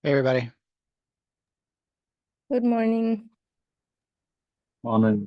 Hey, everybody. Good morning. On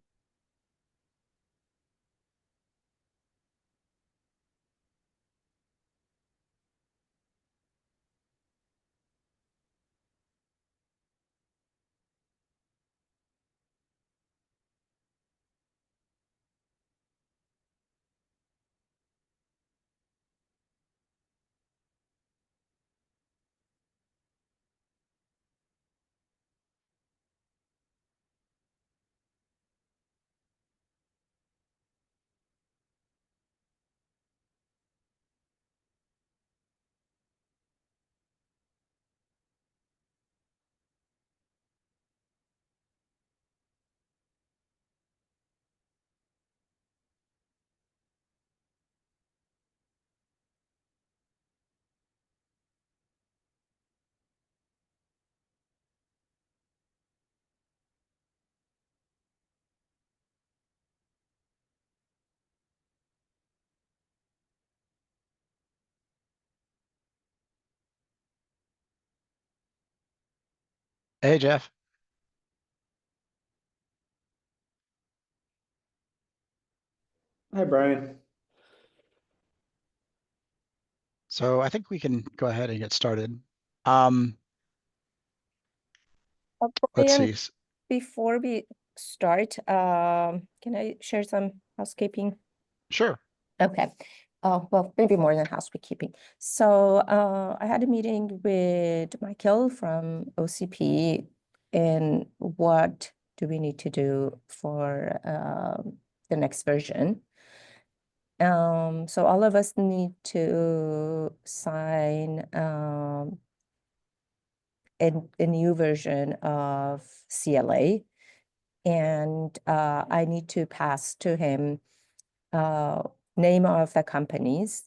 Hey, Jeff. Hi, Brian. So I think we can go ahead and get started. Um, let's Brian, see. before we start, can I share some housekeeping? Sure. Okay. Well, maybe more than housekeeping. So I had a meeting with Michael from OCP, and what do we need to do for the next version? So all of us need to sign a new version of CLA. And I need to pass to him name of the companies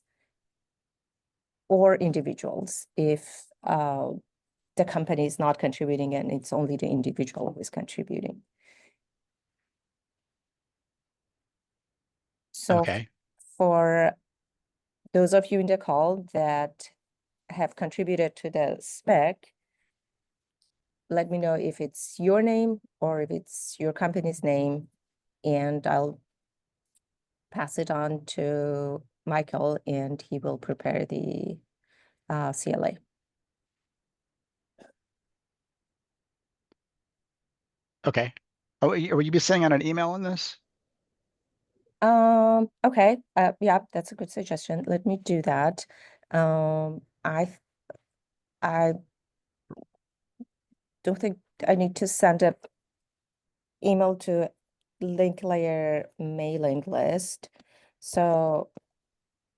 or individuals if the company is not contributing and it's only the individual who is contributing. So Okay. for those of you in the call that have contributed to the spec, let me know if it's your name or if it's your company's name, and I'll pass it on to Michael and he will prepare the CLA. Okay. Oh, will you be sending out an email on this? Okay. Yeah, that's a good suggestion. Let me do that. I don't think I need to send a email to link layer mailing list. So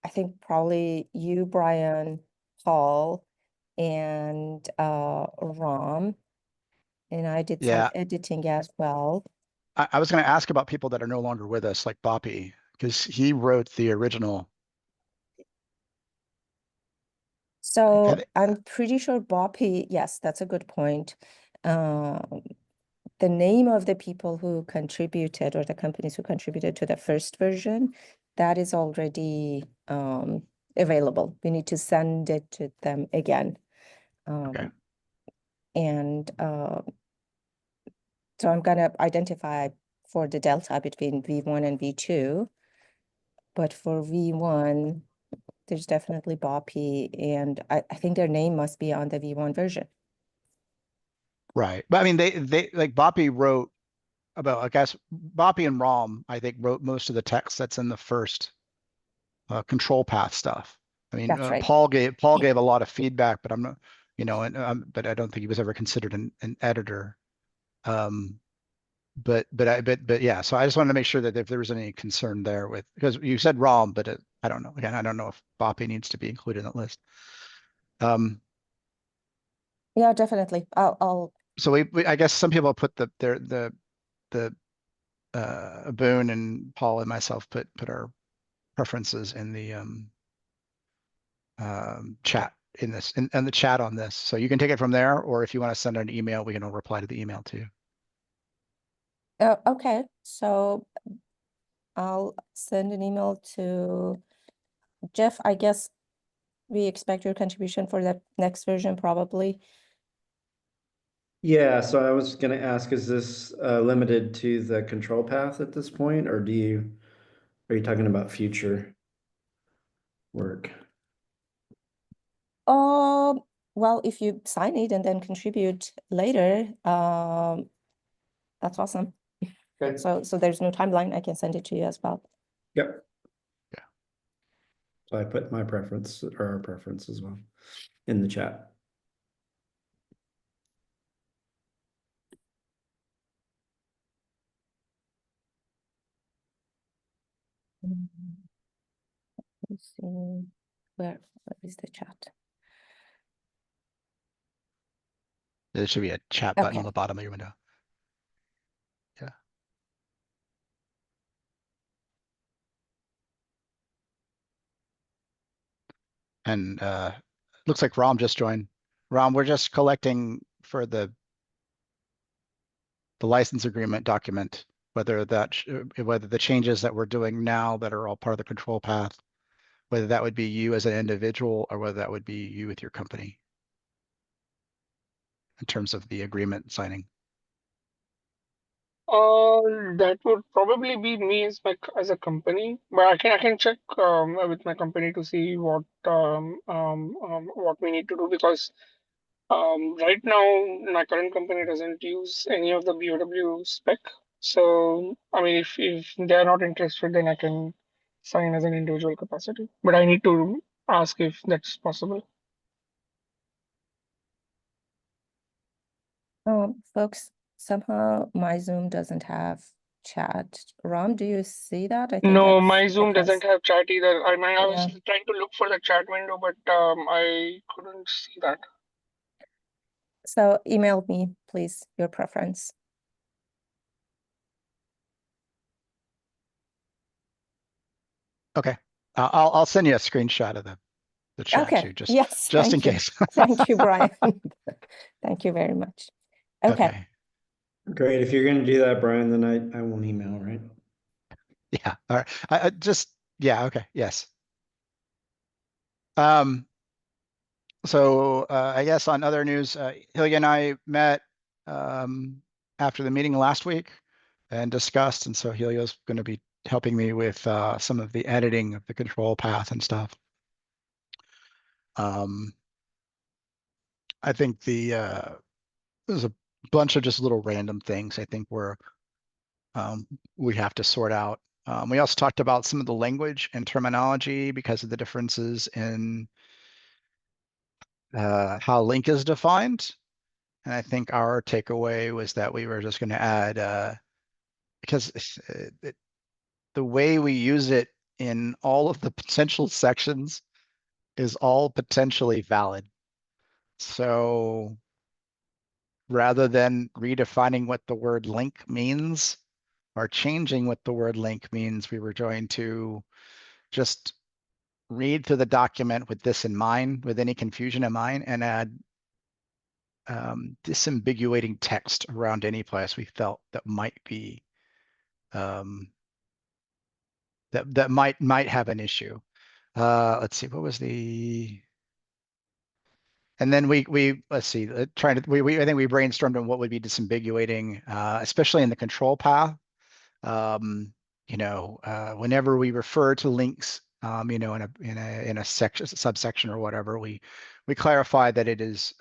I think probably you, Brian, Paul, and Ram, and I did some Yeah. editing as well. I was going to ask about people that are no longer with us, like Boppy, because he wrote the original. So I'm pretty sure Boppy, yes, that's a good point. The name of the people who contributed or the companies who contributed to the first version, that is already available. We need to send it to them again. Okay. And so I'm gonna identify for the delta between V1 and V2. But for V1, there's definitely Boppy, and I think their name must be on the V1 version. Right. But I mean, they like Boppy wrote about, I guess, Boppy and Rom, I think, wrote most of the text that's in the first control path stuff. I mean, That's right. Paul gave a lot of feedback, but I'm not, but I don't think he was ever considered an editor. Um, but yeah, so I just wanted to make sure that if there was any concern there with, because you said ROM, but I don't know. Again, I don't know if Boppy needs to be included in that list. Yeah, definitely. I'll So I guess some people put the Boone and Paul and myself put our preferences in the chat in this in the chat on this. So you can take it from there, or if you want to send an email, we can all reply to the email too. Okay. So I'll send an email to Jeff. I guess we expect your contribution for the next version, probably. Yeah, so I was gonna ask, is this limited to the control path at this point, or are you talking about future work? Well, if you sign it and then contribute later, that's awesome. Okay. So there's no timeline. I can send it to you as well. Yep. Yeah. So I put my preference or our preference as well in the chat. Let's see, where is the chat? There should be a chat button on Okay. the bottom of your window. Yeah. And looks like Rom just joined. Rom, we're just collecting for the license agreement document, whether whether the changes that we're doing now that are all part of the control path, whether that would be you as an individual or whether that would be you with your company in terms of the agreement signing. That would probably be me as as a company, but I can check with my company to see what we need to do, because right now my current company doesn't use any of the BOW spec. So I mean, if they are not interested, then I can sign as an individual capacity. But I need to ask if that's possible. Folks, somehow my Zoom doesn't have chat. Ram, do you see that? I think No, that's my Zoom because, doesn't have chat either. I mean, I was yeah. trying to look for the chat window, but I couldn't see that. So email me, please, your preference. Okay. I'll send you a screenshot of the chat Okay, too, yes, just in thank you. case. Thank you, Brian. Thank you very much. Okay, Okay. Great. If you're gonna do that, Brian, then I won't email, right? Yeah. All right. I just, yeah. Okay. Yes. Um, so I guess on other news, Hilya and I met after the meeting last week and discussed, and so Hilya's going to be helping me with some of the editing of the control path and stuff. I think there's a bunch of just little random things I think we have to sort out. We also talked about some of the language and terminology because of the differences in how link is defined. And I think our takeaway was that we were just going to add, because the way we use it in all of the potential sections is all potentially valid. So rather than redefining what the word link means or changing what the word link means, we were going to just read through the document with this in mind, with any confusion in mind, and add disambiguating text around any place we felt that might be that might have an issue. Let's see, what was the? And then we let's see, trying to I think we brainstormed on what would be disambiguating, especially in the control path. Whenever we refer to links, in a section, subsection or whatever, we clarify that it is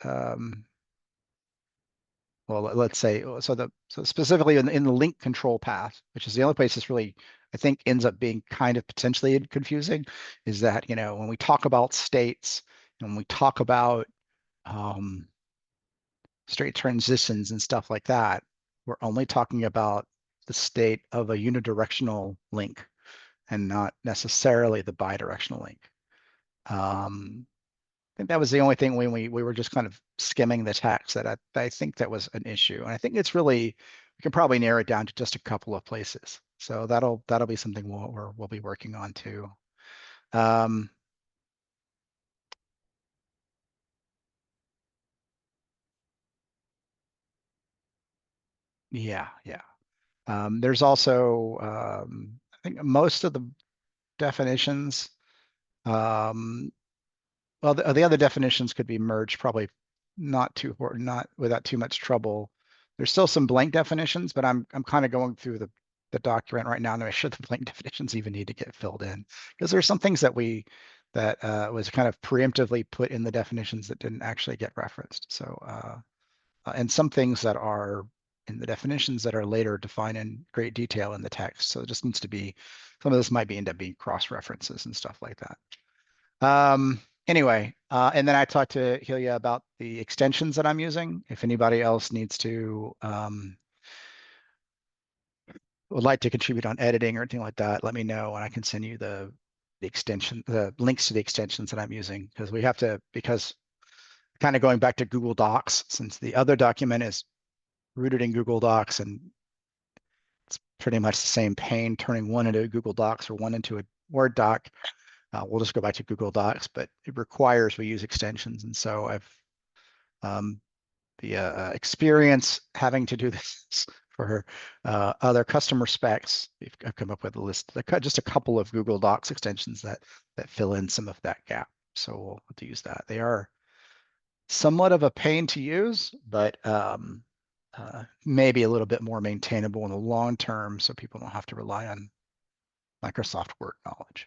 well, let's say, so specifically in the link control path, which is the only place this really, I think, ends up being kind of potentially confusing, is that, when we talk about states, and when we talk about straight transitions and stuff like that, we're only talking about the state of a unidirectional link and not necessarily the bidirectional link. I think that was the only thing when we were just kind of skimming the text that I think that was an issue. And I think it's really, we can probably narrow it down to just a couple of places. So that'll be something we'll be working on too. Yeah. There's also, I think most of the definitions, well, the other definitions could be merged probably not without too much trouble. There's still some blank definitions, but I'm kind of going through the document right now to make sure the blank definitions even need to get filled in, because there's some things that was kind of preemptively put in the definitions that didn't actually get referenced. So and some things that are in the definitions that are later defined in great detail in the text. So it just needs to be, some of this might end up being cross references and stuff like that. Anyway, and then I talked to Helia about the extensions that I'm using. If anybody else needs to, would like to contribute on editing or anything like that, let me know and I can send you the links to the extensions that I'm using, because kind of going back to Google Docs, since the other document is rooted in Google Docs and it's pretty much the same pain turning one into a Google Docs or one into a Word doc. We'll just go back to Google Docs, but it requires we use extensions. And so I've the experience having to do this for other customer specs. I've come up with a list, just a couple of Google Docs extensions that fill in some of that gap. So we'll have to use that. They are somewhat of a pain to use, but maybe a little bit more maintainable in the long term, so people don't have to rely on Microsoft Word knowledge.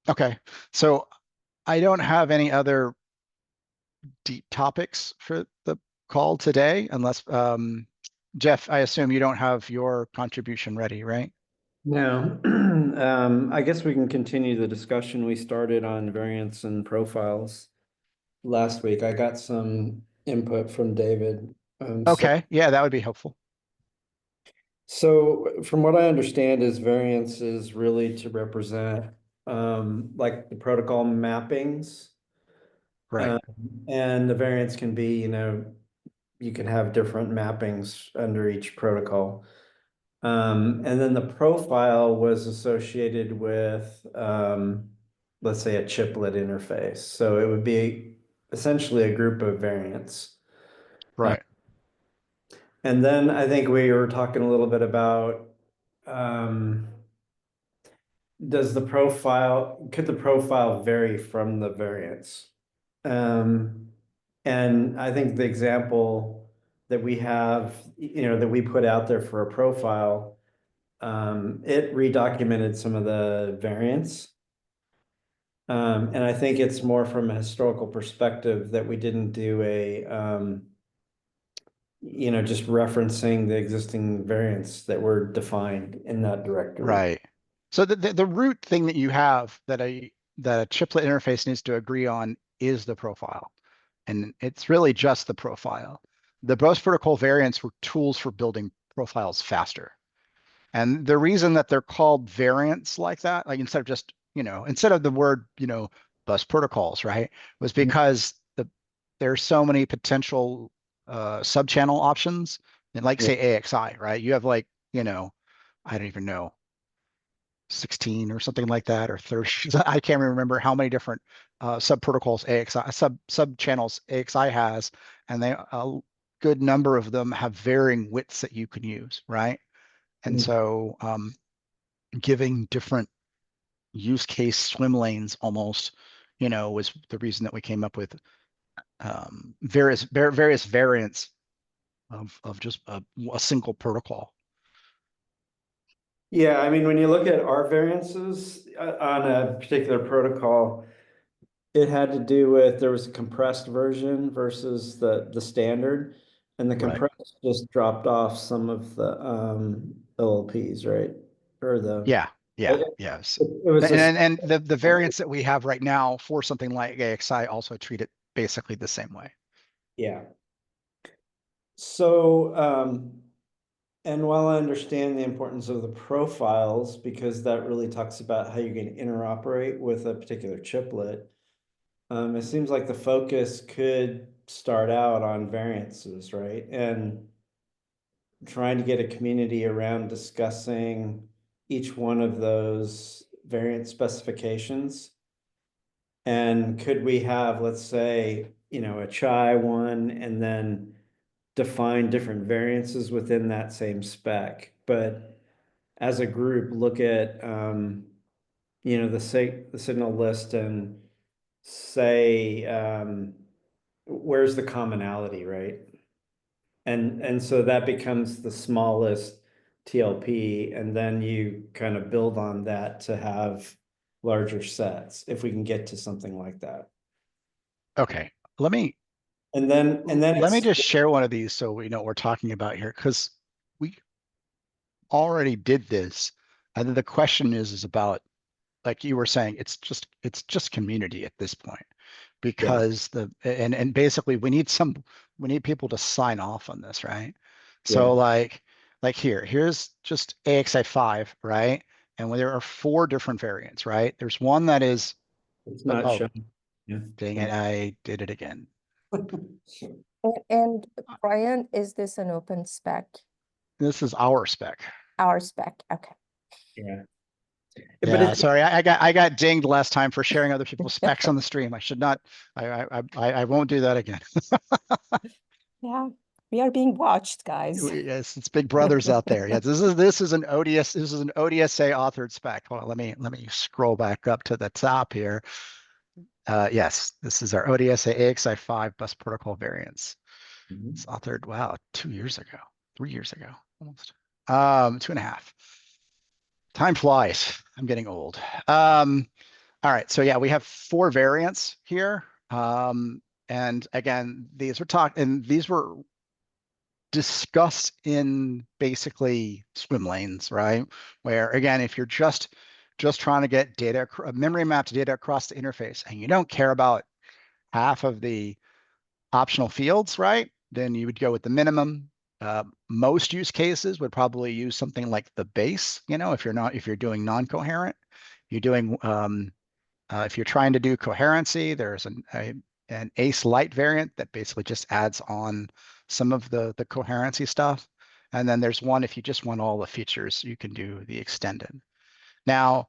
Okay, so I don't have any other deep topics for the call today, unless Jeff, I assume you don't have your contribution ready, right? No, I guess we can continue the discussion we started on variants and profiles last week. I got some input from David. Okay, yeah, that would be helpful. So from what I understand is variance is really to represent like the protocol mappings. Right. And the variance can be, you can have different mappings under each protocol. And then the profile was associated with, let's say, a chiplet interface. So it would be essentially a group of variants. Right. And then I think we were talking a little bit about could the profile vary from the variance? And I think the example that we have, that we put out there for a profile, it redocumented some of the variants. And I think it's more from a historical perspective that we didn't do just referencing the existing variants that were defined in that directory. Right. So the root thing that you have that a chiplet interface needs to agree on is the profile. And it's really just the profile. The Bose protocol variants were tools for building profiles faster. And the reason that they're called variants like that, like instead of the word, bus protocols, right, was because there's so many potential sub-channel options. And like say AXI, right? You have like, I don't even know, 16 or something like that, or 30. I can't remember how many different sub protocols AXI sub channels AXI has, and a good number of them have varying widths that you can use, right? And so giving different use case swim lanes almost, was the reason that we came up with various variants of just a single protocol. Yeah, I mean, when you look at our variances on a particular protocol, it had to do with there was a compressed version versus the standard, and the Right. compressed just dropped off some of the OLPs, right? Or Yes. it was And the variants that we have right now for something like AXI also treat it basically the same way. yeah. So and while I understand the importance of the profiles, because that really talks about how you can interoperate with a particular chiplet, it seems like the focus could start out on variances, right? And trying to get a community around discussing each one of those variant specifications. And could we have, let's say, a chai one and then define different variances within that same spec, but as a group, look at you know, the signal list and say, where's the commonality, right? And so that becomes the smallest TLP, and then you kind of build on that to have larger sets, if we can get to something like that. Okay, let me And then let me it's, just share one of these so we know what we're talking about here, because we already did this. And then the question is about, like you were saying, it's just community at this point, because and basically we need people to sign off on this, right? So like here's just AXI5, right? And when there are 4 different variants, right? There's one that is, it's not oh, shown. Yeah. dang it, I did it again. And Brian, is this an open spec? This is our spec. Our spec, okay. Yeah. But Yeah, it's, sorry, I got dinged last time for sharing other people's specs on the stream. I should not. I won't do that again. Yeah, we are being watched, guys. Yes, it's big brothers out there. Yes, this is an ODSA authored spec. Hold on, let me scroll back up to the top here. Yes, this is our ODSA AXI5 bus protocol variants. It's authored, wow, 2 years ago, 3 years ago, almost. 2.5. Time flies. I'm getting old. All right, so yeah, we have 4 variants here. And again, these were discussed in basically swim lanes, right? Where again, if you're just trying to get data, memory mapped data across the interface, and you don't care about half of the optional fields, right? Then you would go with the minimum. Most use cases would probably use something like the base, if you're doing non-coherent. You're doing if you're trying to do coherency, there's an ACE Lite variant that basically just adds on some of the coherency stuff. And then there's one, if you just want all the features, you can do the extended. Now,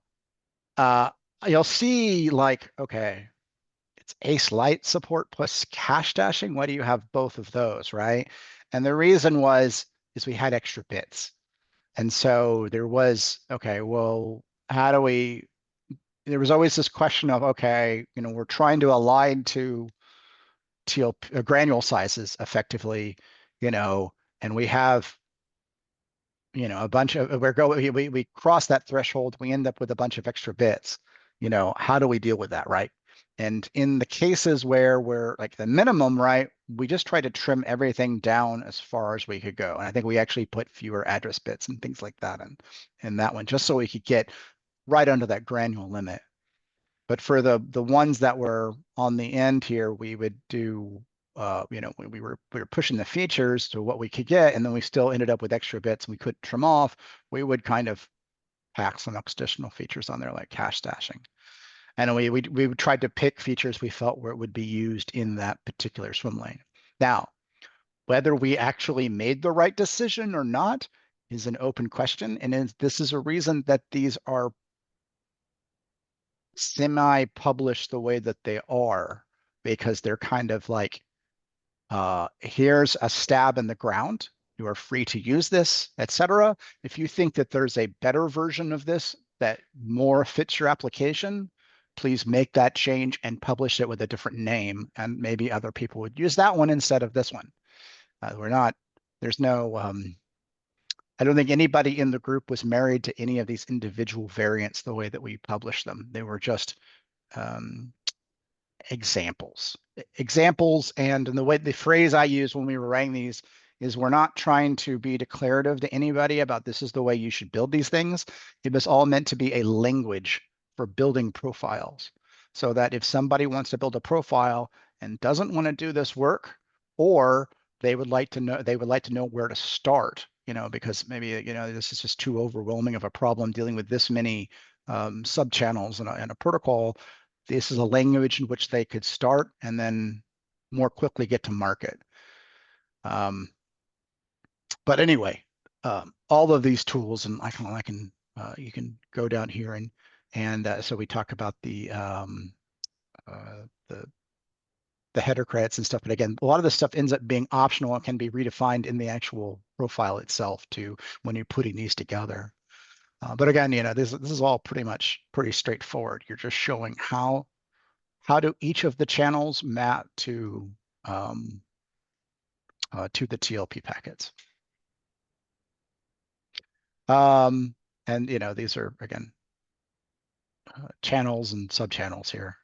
you'll see like, okay, it's ACE Lite support plus cache dashing. Why do you have both of those, right? And the reason is we had extra bits. And so there was, okay, well, how do we, there was always this question of, okay, we're trying to align to TLP granule sizes effectively, and we have, a bunch of, we cross that threshold, we end up with a bunch of extra bits. How do we deal with that, right? And in the cases where we're like the minimum, right, we just try to trim everything down as far as we could go. And I think we actually put fewer address bits and things like that in that one, just so we could get right under that granule limit. But for the ones that were on the end here, we would do, we were pushing the features to what we could get, and then we still ended up with extra bits we couldn't trim off. We would kind of pack some additional features on there like cache stashing. And we tried to pick features we felt where it would be used in that particular swim lane. Now, whether we actually made the right decision or not is an open question. And this is a reason that these are semi-published the way that they are, because they're kind of like, here's a stab in the ground. You are free to use this, etc. If you think that there's a better version of this that more fits your application, please make that change and publish it with a different name, and maybe other people would use that one instead of this one. There's no, I don't think anybody in the group was married to any of these individual variants the way that we publish them. They were just examples. And the way the phrase I use when we were writing these is, we're not trying to be declarative to anybody about this is the way you should build these things. It was all meant to be a language for building profiles, so that if somebody wants to build a profile and doesn't want to do this work, or they would like to know where to start, because maybe this is just too overwhelming of a problem dealing with this many sub-channels in a protocol. This is a language in which they could start and then more quickly get to market. But anyway, all of these tools, and you can go down here and so we talk about the header credits and stuff. But again, a lot of this stuff ends up being optional and can be redefined in the actual profile itself too when you're putting these together. But again, this is all pretty straightforward. You're just showing how do each of the channels map to the TLP packets. And these are again channels and subchannels here.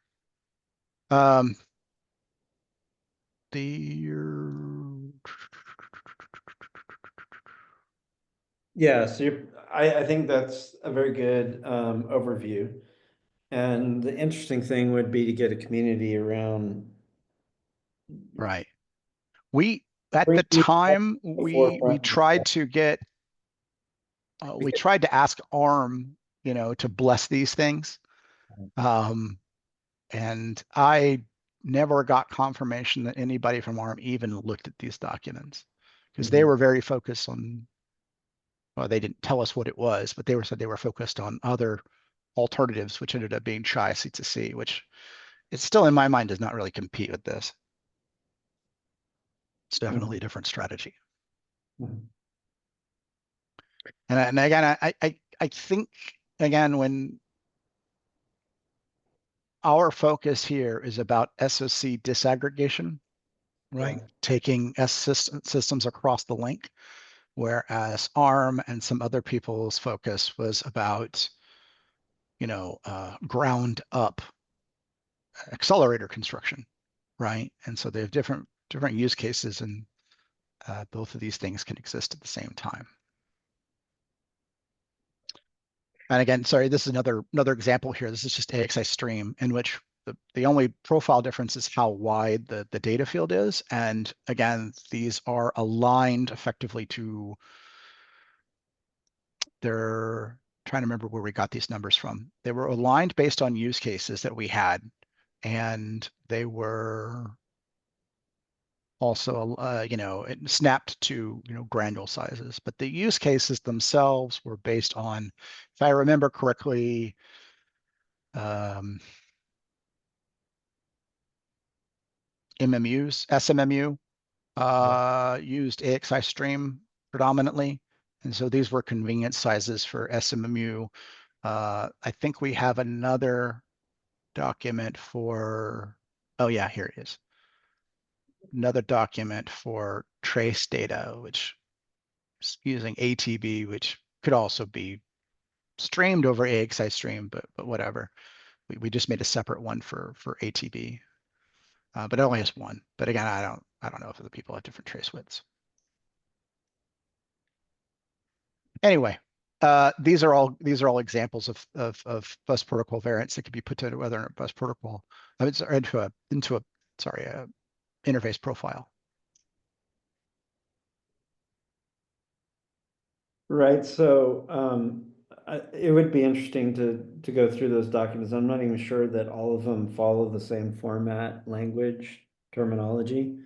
Yeah, so I think that's a very good overview. And the interesting thing would be to get a community around. Right. We at Bring the you time the we forefront. tried to get we tried to ask ARM, to bless these things. And I never got confirmation that anybody from ARM even looked at these documents because they were very focused on, well, they didn't tell us what it was, but said they were focused on other alternatives, which ended up being Chai C2C, which it's still in my mind does not really compete with this. It's definitely a different strategy. And again, I think again, when our focus here is about SOC disaggregation, right? Taking systems across the link, whereas ARM and some other people's focus was about, ground up accelerator construction, right? And so they have different use cases, and both of these things can exist at the same time. And again, sorry, this is another example here. This is just AXI stream in which the only profile difference is how wide the data field is. And again, these are aligned effectively to they're trying to remember where we got these numbers from. They were aligned based on use cases that we had, and they were also, it snapped to, granule sizes, but the use cases themselves were based on, if I remember correctly, MMUs, SMMU, used AXI stream predominantly. And so these were convenience sizes for SMMU. I think we have another document for, oh yeah, here it is. Another document for trace data, which is using ATB, which could also be streamed over AXI stream, but whatever. We just made a separate one for ATB, but it only has one. But again, I don't know if the people have different trace widths. Anyway, these are all examples of bus protocol variants that could be put to whether a bus protocol into a interface profile. Right. So it would be interesting to go through those documents. I'm not even sure that all of them follow the same format, language, terminology.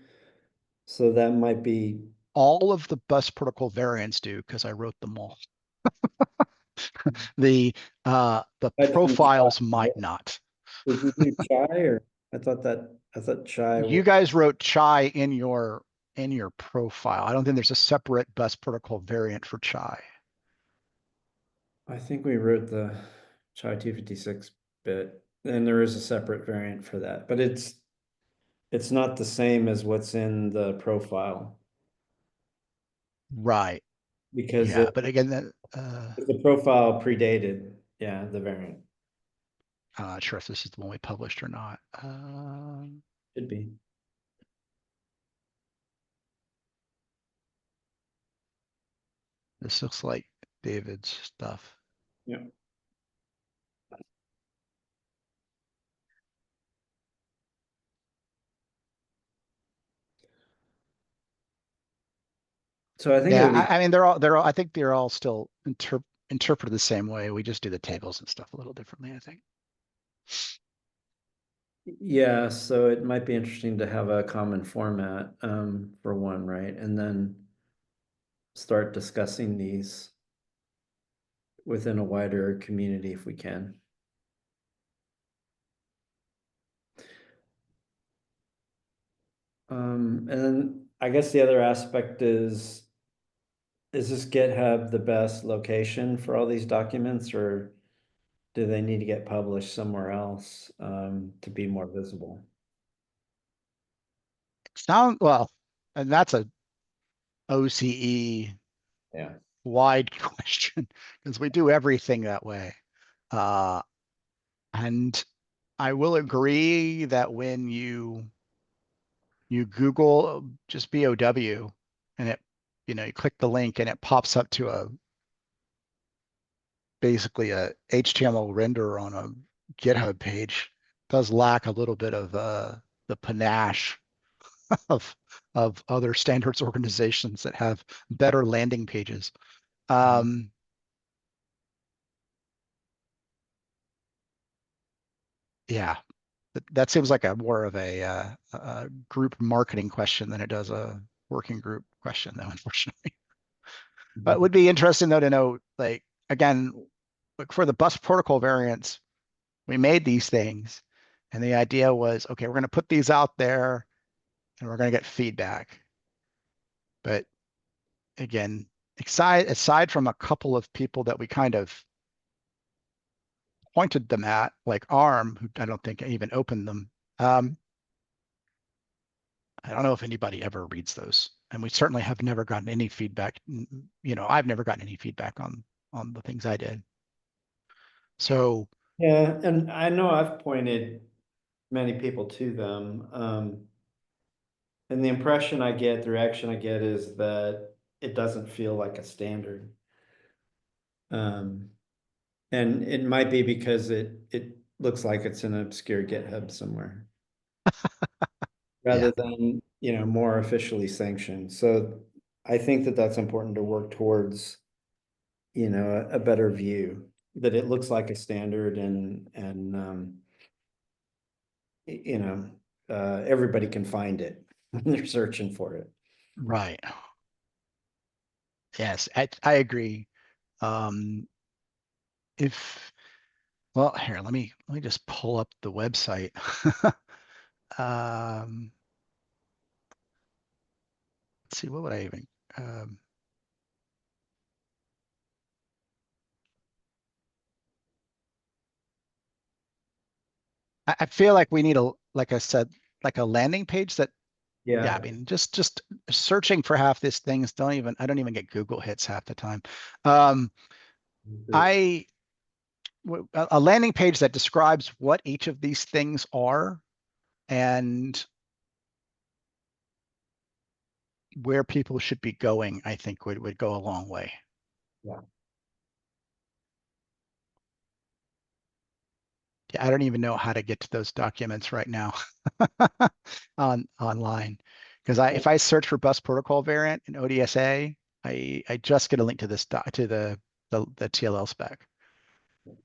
So that might be All of the bus protocol variants do, because I wrote them all. The profiles might not. Did you do chai or I thought chai You guys wrote chai in your profile. I don't think there's a separate bus protocol variant for chai. I think we wrote the chai 256 bit, and there is a separate variant for that, but it's not the same as what's in the profile Right. because Yeah, but again, the profile predated, yeah, the variant. I'm not sure if this is the one we published or not. Should be. This looks like David's stuff. Yeah. So I think it would be, Yeah, I mean, they're all. I think they're all still interpreted the same way. We just do the tables and stuff a little differently, I think. yeah, so it might be interesting to have a common format for one, right? And then start discussing these within a wider community if we can. And then I guess the other aspect is is this GitHub the best location for all these documents, or do they need to get published somewhere else to be more visible? Sound well, and that's a OCE Yeah. wide question because we do everything that way. And I will agree that when you Google just BOW and it, you click the link and it pops up to basically a HTML render on a GitHub page, does lack a little bit of the panache of other standards organizations that have better landing pages. Yeah, that seems like a more of a group marketing question than it does a working group question, though, unfortunately. But it would be interesting though to know, like, again, like for the bus protocol variants, we made these things, and the idea was, okay, we're going to put these out there, and we're going to get feedback. But again, aside from a couple of people that we kind of pointed them at, like ARM, who I don't think even opened them. I don't know if anybody ever reads those, and we certainly have never gotten any feedback. I've never gotten any feedback on the things I did. So Yeah, and I know I've pointed many people to them. And the impression I get, the reaction I get is that it doesn't feel like a standard. And it might be because it looks like it's an obscure GitHub somewhere. yeah, Rather than, more officially sanctioned. So I think that that's important to work towards, a better view, that it looks like a standard and everybody can find it when they're searching for it. right. Yes, I agree. If well, here, let me just pull up the website. um, let's see, what would I even um, I feel like we need like I said, like a landing page that, yeah, I Yeah. mean, just searching for half these things, I don't even get Google hits half the time. Um, I a landing page that describes what each of these things are and where people should be going, I think would go a long way. Yeah. Yeah, I don't even know how to get to those documents right now online. Because if I search for bus protocol variant in ODSA, I just get a link to this to the TLL spec.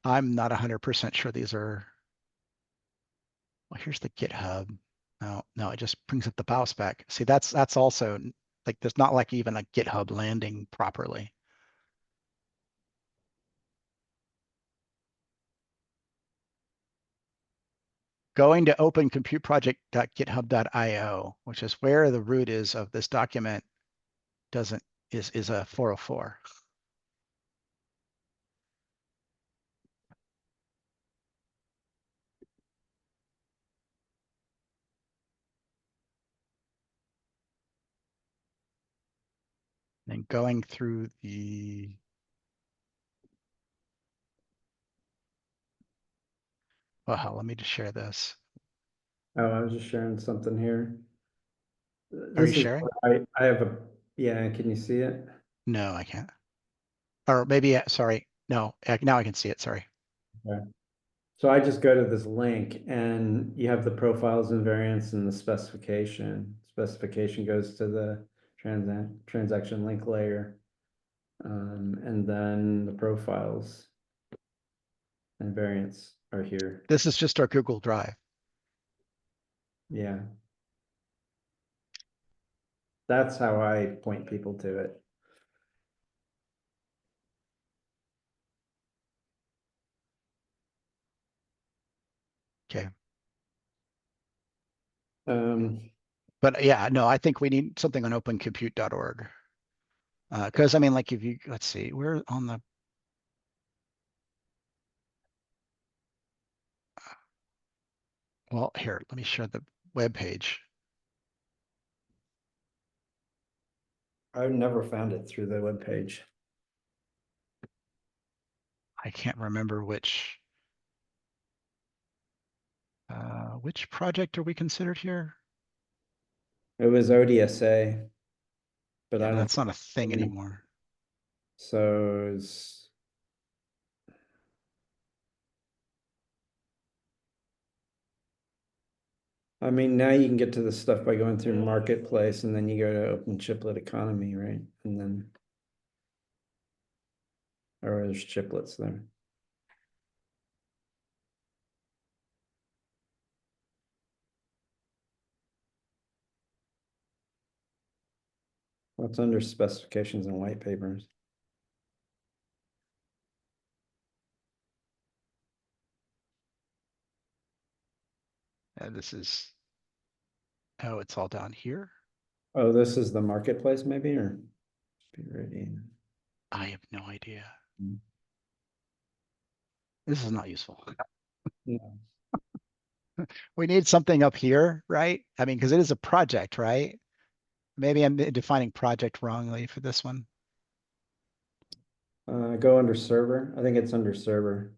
I'm not 100% sure these are. Well, here's the GitHub. No, it just brings up the BIOS spec. See, that's also like there's not like even a GitHub landing properly. Going to opencomputeproject.github.io, which is where the root is of this document, doesn't is a 404. And going through well, let me just share this. Oh, I was just sharing something here. Are you This is sharing? I have yeah, can you see it? No, I can't. Or maybe, sorry. No, now I can see it. Sorry. Okay. So I just go to this link and you have the profiles and variants and the specification. Specification goes to the transaction link layer. And then the profiles and variants are here. This is just our Google Drive. Yeah. That's how I point people to it. Okay. Um, But yeah, no, I think we need something on opencompute.org. Because I mean, like if you, let's see, we're on the, well, here, let me share the web page. I've never found it through the webpage. I can't remember which project are we considered here? It was ODSA, but I Yeah, don't that's think not a thing any. anymore. So it's, I mean, now you can get to the stuff by going through Marketplace and then you go to Open Chiplet Economy, right? And then, or there's chiplets there. What's under specifications and white papers? This is, oh, it's all down here. Oh, this is the Marketplace maybe, or be ready. I have no idea. Mm. This is not useful. No. We need something up here, right? I mean, because it is a project, right? Maybe I'm defining project wrongly for this one. Go under server. I think it's under server.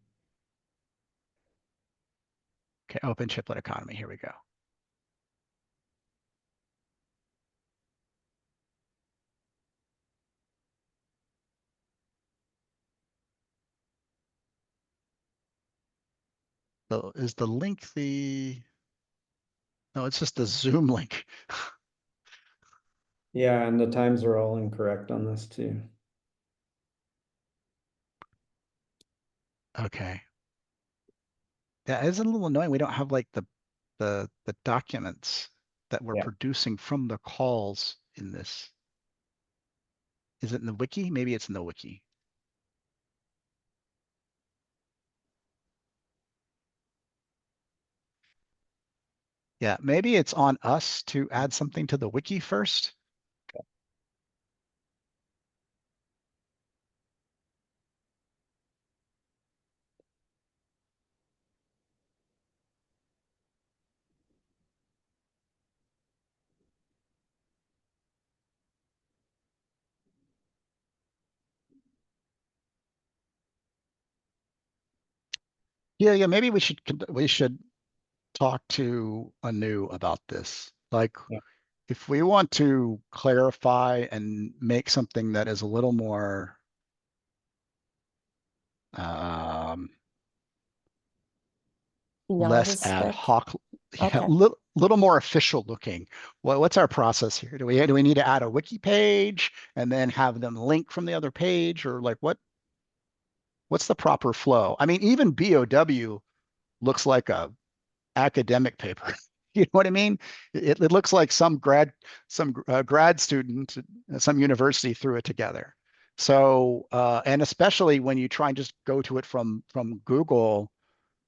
Okay, open chiplet economy. Here we go. So is the link the, no, it's just the Zoom link. Yeah, and the times are all incorrect on this too. Okay. Yeah, it's a little annoying. We don't have like the documents that we're Yeah. producing from the calls in this. Is it in the wiki? Maybe it's in the wiki. Yeah, maybe it's on us to add something to the wiki first. Yeah, maybe we should talk to Anu about this. Like, Yeah. if we want to clarify and make something that is a little more um, Beyond the less ad spec. hoc, yeah, Okay. little more official looking. What's our process here? Do we need to add a wiki page and then have them link from the other page, or like what's the proper flow? I mean, even BOW looks like a academic paper. You know what I mean? It looks like some grad student at some university threw it together. So and especially when you try and just go to it from Google,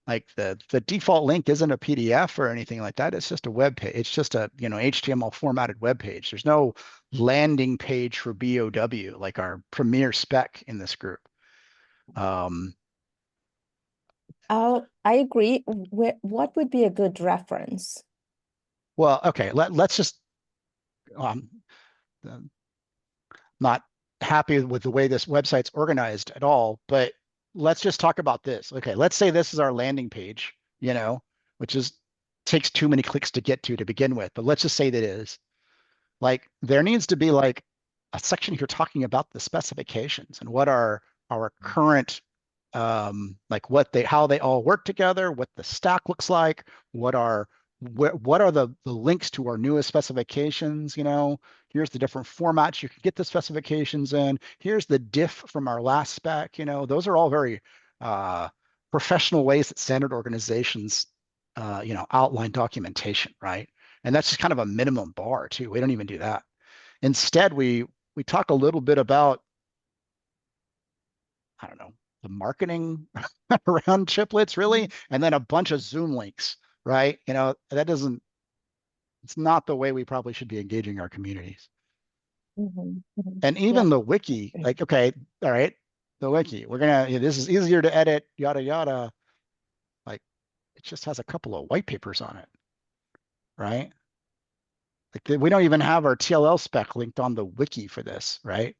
like the default link isn't a PDF or anything like that. It's just a web page. It's just a HTML formatted web page. There's no landing page for BOW like our premier spec in this group. I agree. What would be a good reference? Well, okay, let's just um, not happy with the way this website's organized at all, but let's just talk about this. Okay, let's say this is our landing page, which is takes too many clicks to get to begin with, but let's just say that is. Like there needs to be like a section here talking about the specifications and what are our current like how they all work together, what the stack looks like, what are the links to our newest specifications, here's the different formats you can get the specifications in, here's the diff from our last spec, those are all very professional ways that standard organizations outline documentation, right? And that's just kind of a minimum bar too. We don't even do that. Instead, we talk a little bit about, I don't know, the marketing around chiplets, really, and then a bunch of Zoom links, right? It's not the way we probably should be engaging our communities. Mhm, mhm. And Yeah. even the wiki, like, okay, all right, the wiki, this is easier to edit, yada, yada. Like, it just has a couple of white papers on it, right? Like, we don't even have our TLL spec linked on the wiki for this, right?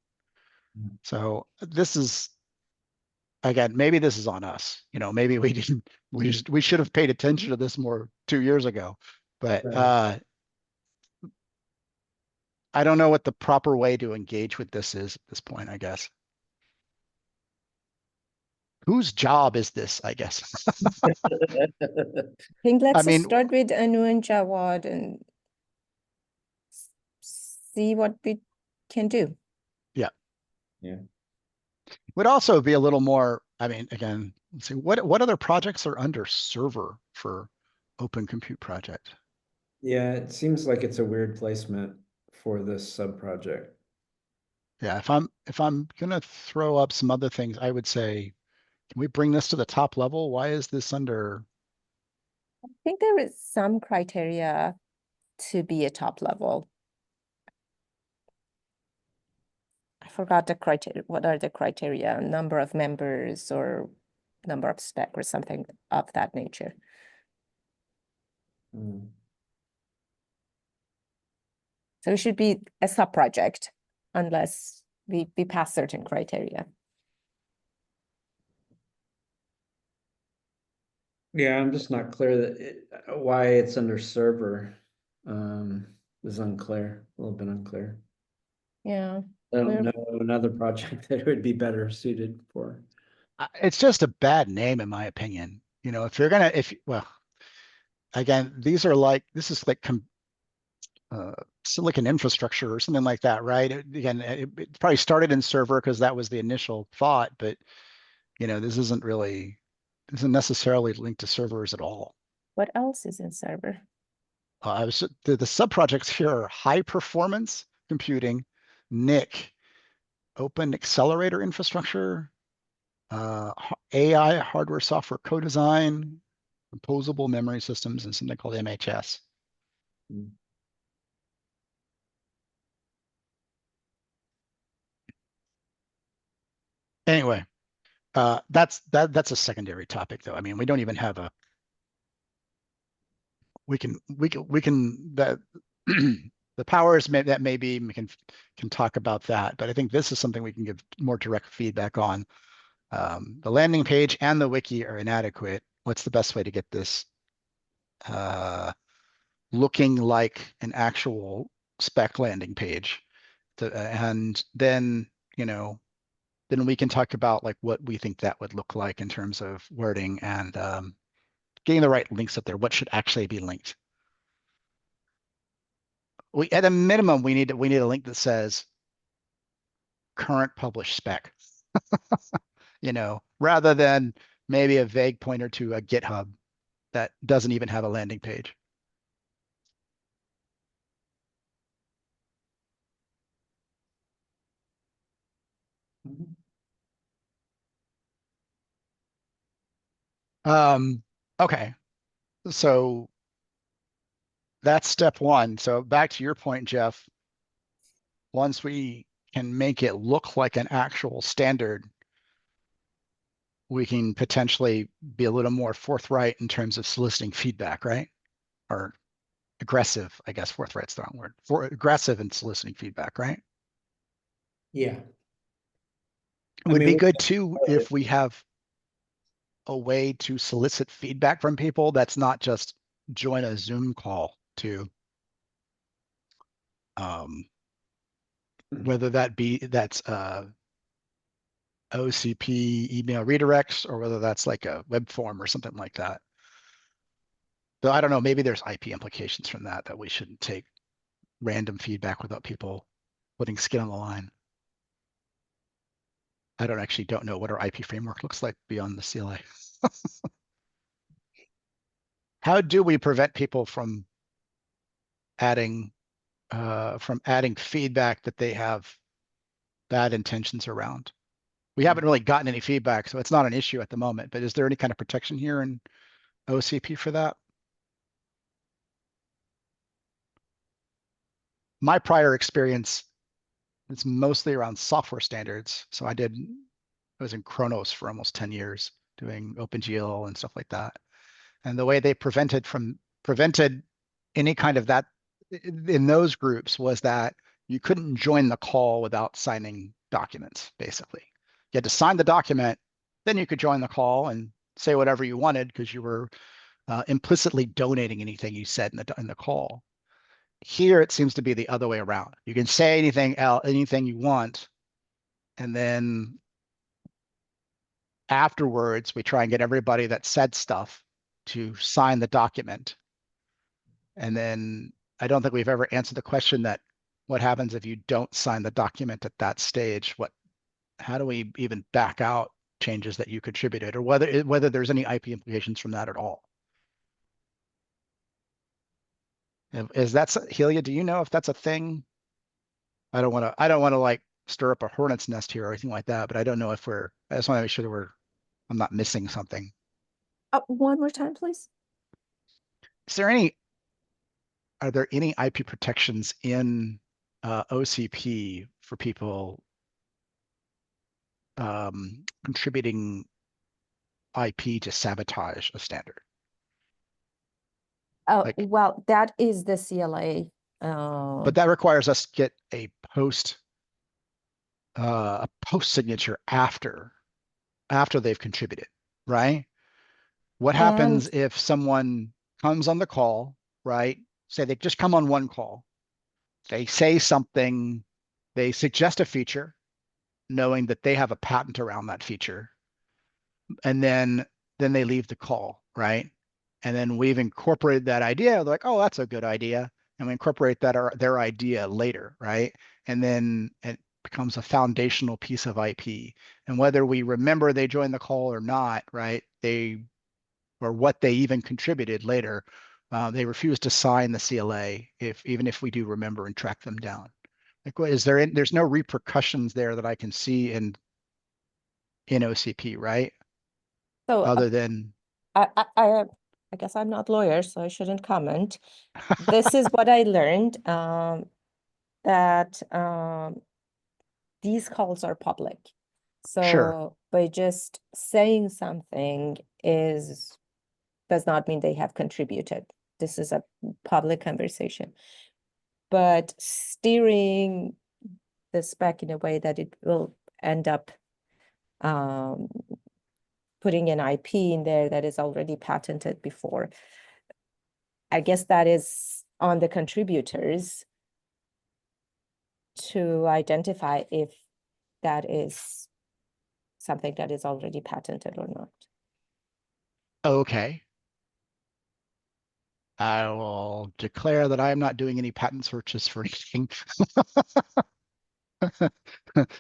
Mm. So this is, again, maybe this is on us. Maybe we didn't, we should have paid attention to this more 2 years ago. But Right. I don't know what the proper way to engage with this is at this point, I guess. Whose job is this, I guess? I think I let's mean, start with Anu and Jawad and see what we can do. yeah. Yeah. Would also be a little more, I mean, again, let's see, what other projects are under server for Open Compute Project? Yeah, it seems like it's a weird placement for this sub-project. Yeah, if I'm gonna throw up some other things, I would say, can we bring this to the top level? Why is this under? I think there is some criteria to be a top level. I forgot the criteria. What are the criteria? Number of members or number of spec or something of that nature. Mm. So it should be a sub-project unless we pass certain criteria. Yeah, I'm just not clear why it's under server. Is unclear, a little bit unclear. Yeah. I don't We're- know another project that would be better suited for. It's just a bad name, in my opinion. If you're gonna, well, again, this is like silicon infrastructure or something like that, right? Again, it probably started in server because that was the initial thought, but this isn't necessarily linked to servers at all. What else is in server? The sub-projects here are high performance computing, NIC, open accelerator infrastructure, AI hardware software co-design, composable memory systems, and something called MHS. Mm. Anyway, that's a secondary topic, though. I mean, we don't even have a. We can that the powers that may be we can talk about that, but I think this is something we can give more direct feedback on. The landing page and the wiki are inadequate. What's the best way to get this looking like an actual spec landing page? And then, then we can talk about like what we think that would look like in terms of wording and getting the right links up there. What should actually be linked? At a minimum, we need a link that says current published spec, rather than maybe a vague pointer to a GitHub that doesn't even have a landing page. Mhm. Okay, so that's step one. So back to your point, Jeff, once we can make it look like an actual standard, we can potentially be a little more forthright in terms of soliciting feedback, right? Or aggressive, I guess forthright's the wrong word. For aggressive in soliciting feedback, right? Yeah. It I would mean, be good too if we have a way to solicit feedback from people that's not just join a Zoom call to whether that's OCP email redirects or whether that's like a web form or something like that. Though I don't know, maybe there's IP implications from that we shouldn't take random feedback without people putting skin on the line. I don't know what our IP framework looks like beyond the CLA. How do we prevent people from adding feedback that they have bad intentions around? We haven't really gotten any feedback, so it's not an issue at the moment, but is there any kind of protection here in OCP for that? My prior experience It's mostly around software standards. So I was in Kronos for almost 10 years doing OpenGL and stuff like that. And the way they prevented any kind of that in those groups was that you couldn't join the call without signing documents, basically. You had to sign the document, then you could join the call and say whatever you wanted because you were implicitly donating anything you said in the call. Here, it seems to be the other way around. You can say anything you want, and then afterwards, we try and get everybody that said stuff to sign the document. And then I don't think we've ever answered the question that what happens if you don't sign the document at that stage? How do we even back out changes that you contributed, or whether there's any IP implications from that at all? Is that Helia? Do you know if that's a thing? I don't want to like stir up a hornet's nest here or anything like that, but I don't know if I just want to make sure that I'm not missing something. One more time, please. Are there any IP protections in OCP for people contributing IP to sabotage a standard? Oh, Like, well, that is the CLA. but that requires us to get a post signature after they've contributed, right? What happens And if someone comes on the call, right? Say they just come on one call. They say something, they suggest a feature, knowing that they have a patent around that feature. And then they leave the call, right? And then we've incorporated that idea. They're like, oh, that's a good idea. And we incorporate their idea later, right? And then it becomes a foundational piece of IP. And whether we remember they joined the call or not, right? Or what they even contributed later, they refuse to sign the CLA even if we do remember and track them down. Like, there's no repercussions there that I can see in OCP, right? so Other than I guess I'm not lawyer, so I shouldn't comment. This is what I learned, that these calls are public. Sure. So by just saying something does not mean they have contributed. This is a public conversation. But steering the spec in a way that it will end up putting an IP in there that is already patented before. I guess that is on the contributors to identify if that is something that is already patented or not. Okay. I will declare that I am not doing any patent searches for anything.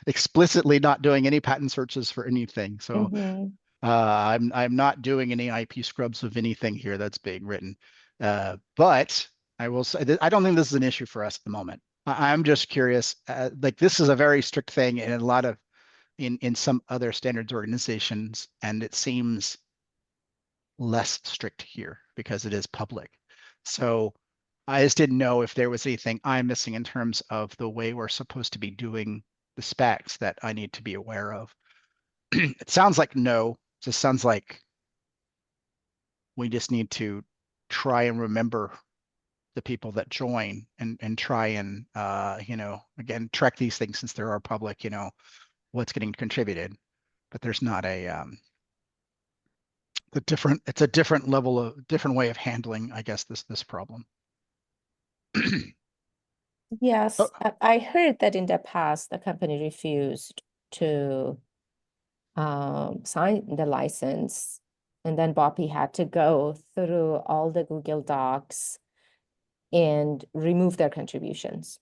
Explicitly not doing any patent searches for anything. So Mhm. I'm not doing any IP scrubs of anything here that's being written. But I will say I don't think this is an issue for us at the moment. I'm just curious. Like, this is a very strict thing in a lot of in some other standards organizations, and it seems less strict here because it is public. So I just didn't know if there was anything I'm missing in terms of the way we're supposed to be doing the specs that I need to be aware of. It sounds like no. It just sounds like we just need to try and remember the people that join and try and again, track these things since there are public, what's getting contributed. But there's not it's a different way of handling, I guess, this problem. Yes, Oh, I heard that in the past, the company refused to sign the license. And then Bobby had to go through all the Google Docs and remove their contributions.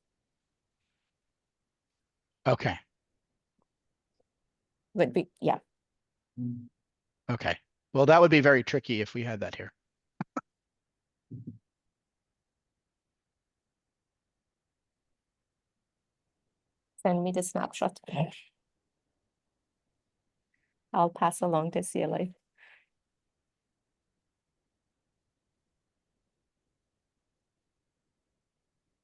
okay. Yeah. Okay. Well, that would be very tricky if we had that here. Send me the snapshot. I'll pass along the CLA.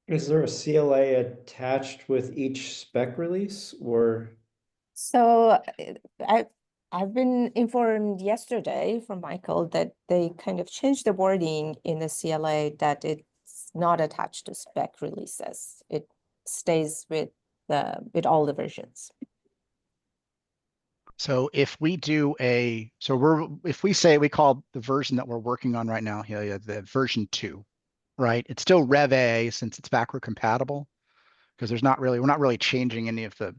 Is there a CLA attached with each spec release or? So I've been informed yesterday from Michael that they kind of changed the wording in the CLA that it's not attached to spec releases. It stays with all the versions. So if we do if we say we call the version that we're working on right now, yeah, the version 2, right? It's still Rev A since it's backward compatible because we're not really changing any of the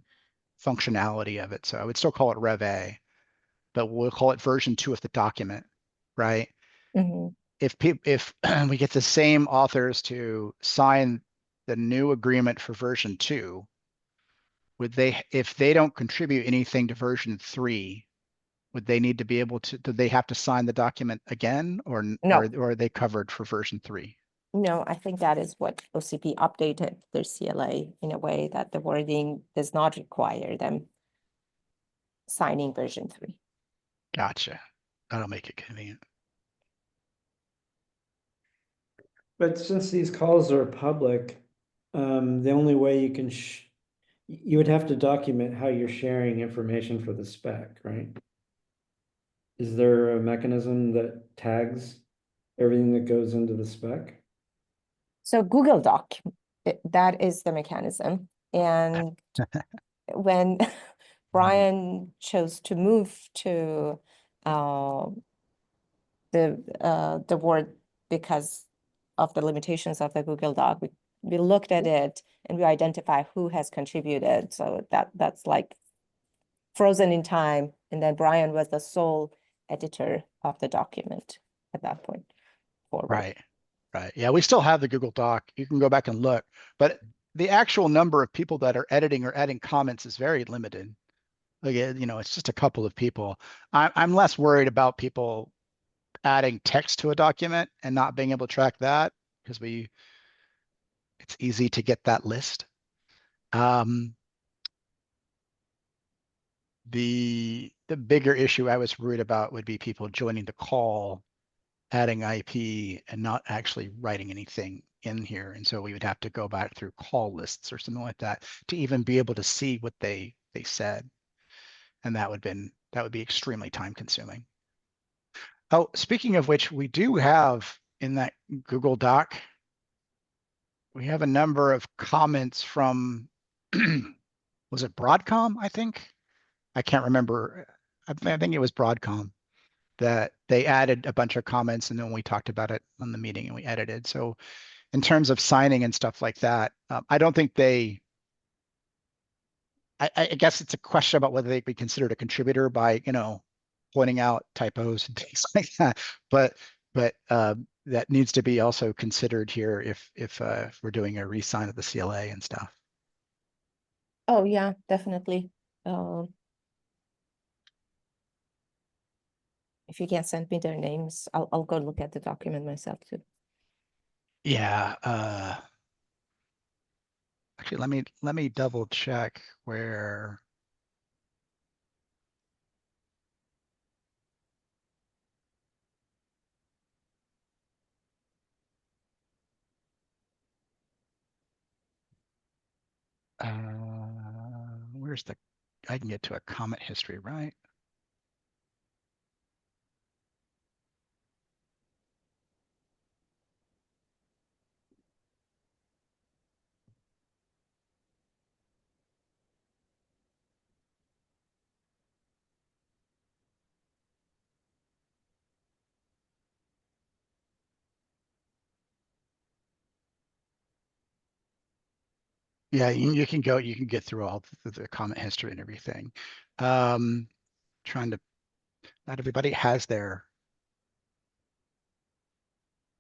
functionality of it. So I would still call it Rev A, but we'll call it version 2 of the document, right? Mhm. If we get the same authors to sign the new agreement for version 2, if they don't contribute anything to version 3, would they need to be able to, do they have to sign the document again No. or are they covered for version 3? No, I think that is what OCP updated their CLA in a way that the wording does not require them signing version 3. Gotcha. That'll make it convenient. But since these calls are public, the only way you can you would have to document how you're sharing information for the spec, right? Is there a mechanism that tags everything that goes into the spec? So Google Doc, that is the mechanism. And when Brian chose to move to the Word because of the limitations of the Google Doc, we looked at it and we identify who has contributed. So that's like frozen in time. And then Brian was the sole editor of the document at that point forward. Right. Right. Yeah, we still have the Google Doc. You can go back and look, but the actual number of people that are editing or adding comments is very limited. Like, it's just a couple of people. I'm less worried about people adding text to a document and not being able to track that because it's easy to get that list. The bigger issue I was worried about would be people joining the call, adding IP and not actually writing anything in here. And so we would have to go back through call lists or something like that to even be able to see what they said. And that would be extremely time consuming. Oh, speaking of which, we do have in that Google Doc, we have a number of comments from, was it Broadcom, I think? I can't remember. I think it was Broadcom that they added a bunch of comments and then we talked about it on the meeting and we edited. So in terms of signing and stuff like that, I don't think I guess it's a question about whether they'd be considered a contributor by, pointing out typos and things like that. But that needs to be also considered here if we're doing a re-sign of the CLA and stuff. Oh yeah, definitely. If you can't send me their names, I'll go look at the document myself too. Yeah. Actually, let me double check where. Where's I can get to a comment history, right? Yeah, you can get through all the comment history and everything. Trying to, not everybody has not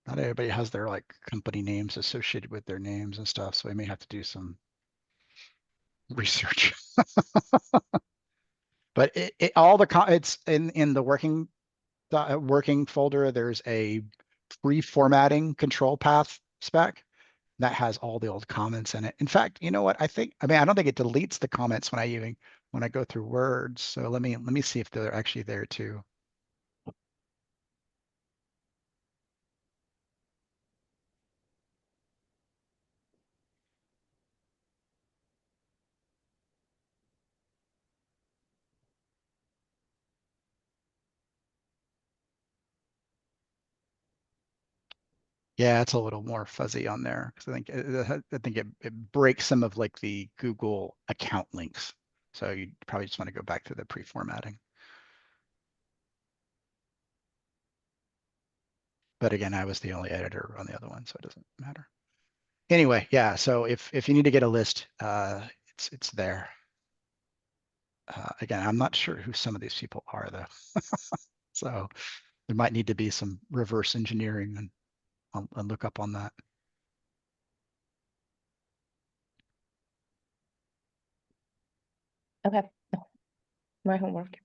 everybody has their like company names associated with their names and stuff. So I may have to do some research. But it's in the working folder. There's a pre-formatting control path spec that has all the old comments in it. In fact, you know what? I don't think it deletes the comments when I go through words. So let me see if they're actually there too. Yeah, it's a little more fuzzy on there because I think it breaks some of like the Google account links. So you probably just want to go back to the pre-formatting. But again, I was the only editor on the other one, so it doesn't matter. Anyway, yeah. So if you need to get a list, it's there. Again, I'm not sure who some of these people are though. So there might need to be some reverse engineering and I'll look up on that. Okay. My homework.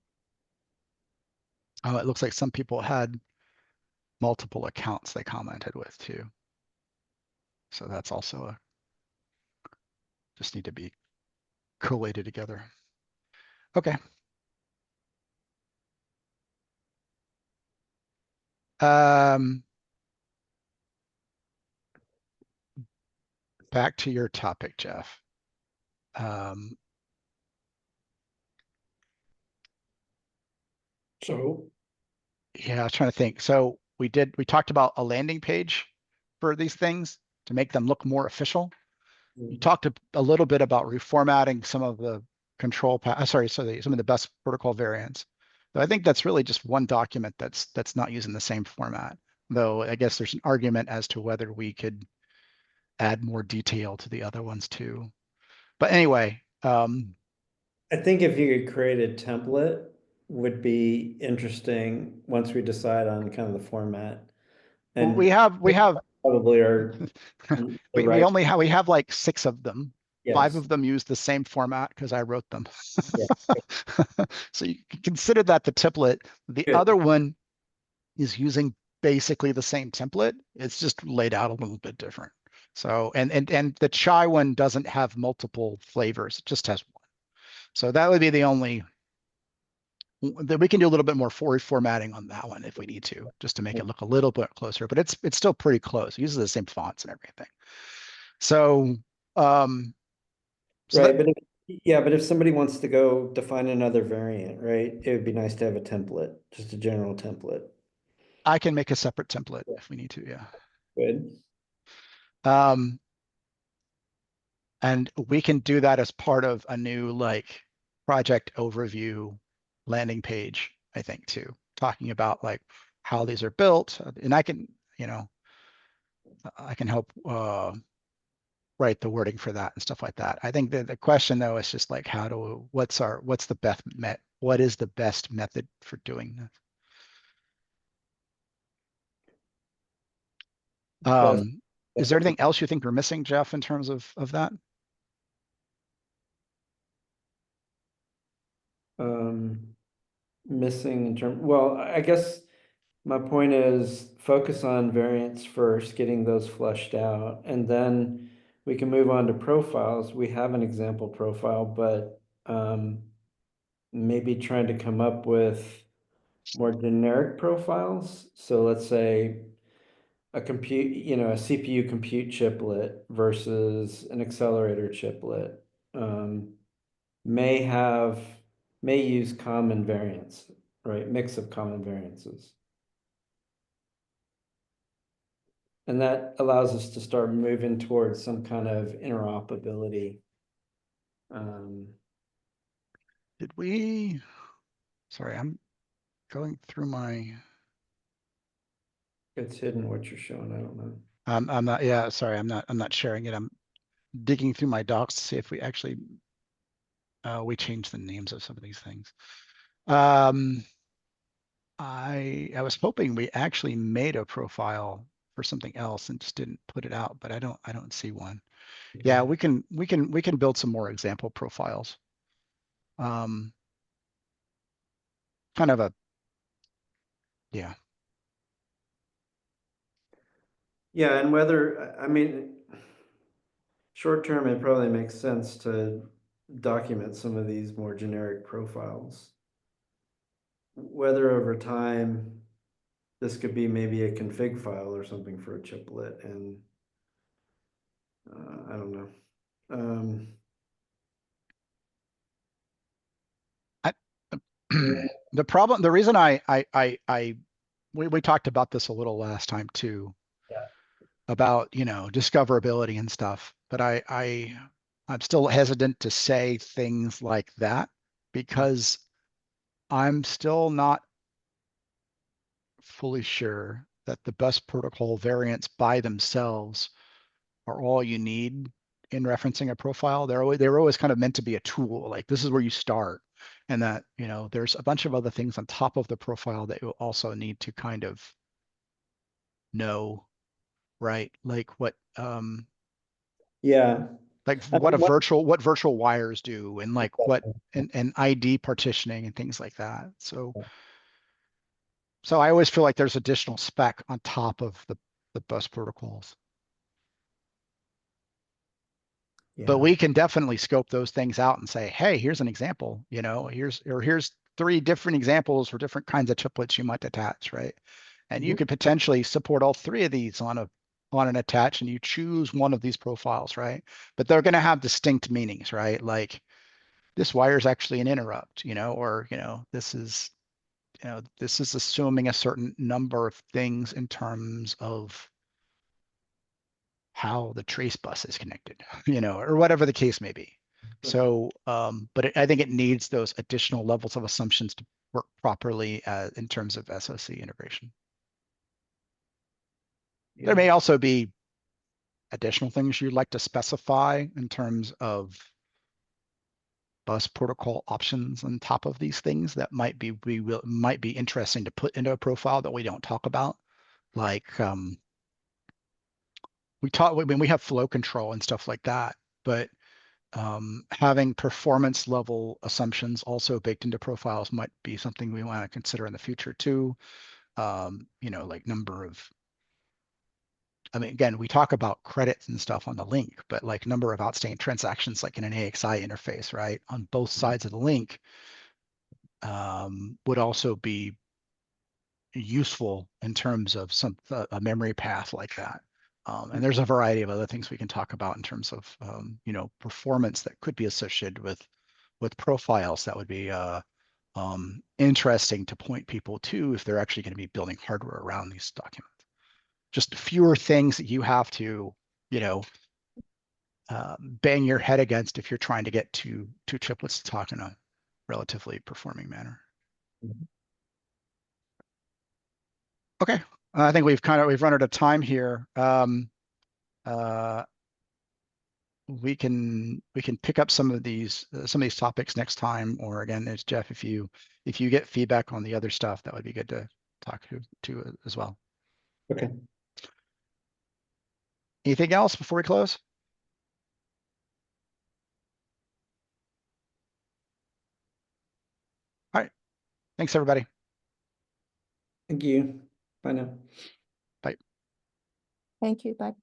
Oh, it looks like some people had multiple accounts they commented with too. So that's also just need to be collated together. Okay. Back to your topic, Jeff. So, Yeah, I was trying to think. So we talked about a landing page for these things to make them look more official. You talked a little bit about reformatting some of the some of the best protocol variants. So I think that's really just one document that's not using the same format. Though I guess there's an argument as to whether we could add more detail to the other ones too. But anyway, I think if you could create a template would be interesting once we decide on kind of the format. well, And we have probably are the we right, only have we have like 6 of them. 5 yes, of them use the same format because I wrote them. yeah, So you can consider that the template. The good, other one is using basically the same template. It's just laid out a little bit different. So and the chai one doesn't have multiple flavors, it just has one. So that would be the only that we can do a little bit more formatting on that one if we need to, just to make it look a little bit closer, but it's still pretty close. It uses the same fonts and everything. So so that right, but yeah, but if somebody wants to go define another variant, right, it would be nice to have a template, just a general template. I can make a separate template if we need to, yeah. Good. Um, and we can do that as part of a new like project overview landing page, I think too, talking about like how these are built. And I can, I can help write the wording for that and stuff like that. I think the question though is just like what's the best what is the best method for doing this? Best, Is there anything else you think we're missing, Jeff, in terms of that? missing in term, well, I guess my point is focus on variants first, getting those fleshed out, and then we can move on to profiles. We have an example profile, but maybe trying to come up with more generic profiles. So let's say a a CPU compute chiplet versus an accelerator chiplet may have may use common variants, right? Mix of common variances. And that allows us to start moving towards some kind of interoperability. Did we, sorry, I'm going through It's hidden what you're showing, I don't know. I'm not, yeah, sorry, I'm not sharing it. I'm digging through my docs to see if we actually, we changed the names of some of these things. I was hoping we actually made a profile for something else and just didn't put it out, but I don't see one. Yeah, we can build some more example profiles. Um, kind of a, yeah. Yeah, and whether, I mean, short term, it probably makes sense to document some of these more generic profiles. Whether over time, this could be maybe a config file or something for a chiplet, and I don't know. I, the reason we talked about this a little last time too. Yeah. about, you know, discoverability and stuff, but I'm still hesitant to say things like that because I'm still not fully sure that the bus protocol variants by themselves are all you need in referencing a profile. They were always kind of meant to be a tool, like this is where you start, and that, you know, there's a bunch of other things on top of the profile that you also need to kind of know, right? Like Yeah. like I what mean, what virtual wires do, and like what and ID partitioning and things like that. So I always feel like there's additional spec on top of the bus protocols. But yeah. we can definitely scope those things out and say, hey, here's an example, you know, here's 3 different examples for different kinds of chiplets you might attach, right? And you Mhm. could potentially support all 3 of these on an attach, and you choose one of these profiles, right? But they're going to have distinct meanings, right? Like this wire is actually an interrupt, you know, or, you know, this is assuming a certain number of things in terms of how the trace bus is connected, you know, or whatever the case may be. So, but I think it needs those additional levels of assumptions to work properly in terms of SoC integration. There may also be additional things you'd like to specify in terms of bus protocol options on top of these things that might be interesting to put into a profile that we don't talk about. Like we have flow control and stuff like that, but having performance level assumptions also baked into profiles might be something we want to consider in the future too. You know, like number of, I mean, again, we talk about credits and stuff on the link, but like number of outstanding transactions, like in an AXI interface, right, on both sides of the link, would also be useful in terms of a memory path like that. And there's a variety of other things we can talk about in terms of you know, performance that could be associated with profiles that would be interesting to point people to if they're actually going to be building hardware around these documents. Just fewer things that you have to, you know, bang your head against if you're trying to get two chiplets to talk in a relatively performing manner. Okay, I think we've run out of time here. We can pick up some of these topics next time, or again, it's Jeff, if you get feedback on the other stuff, that would be good to talk to as well. Okay. Anything else before we close? All right. Thanks, everybody. Thank you. Bye now. Bye. Thank you. Bye.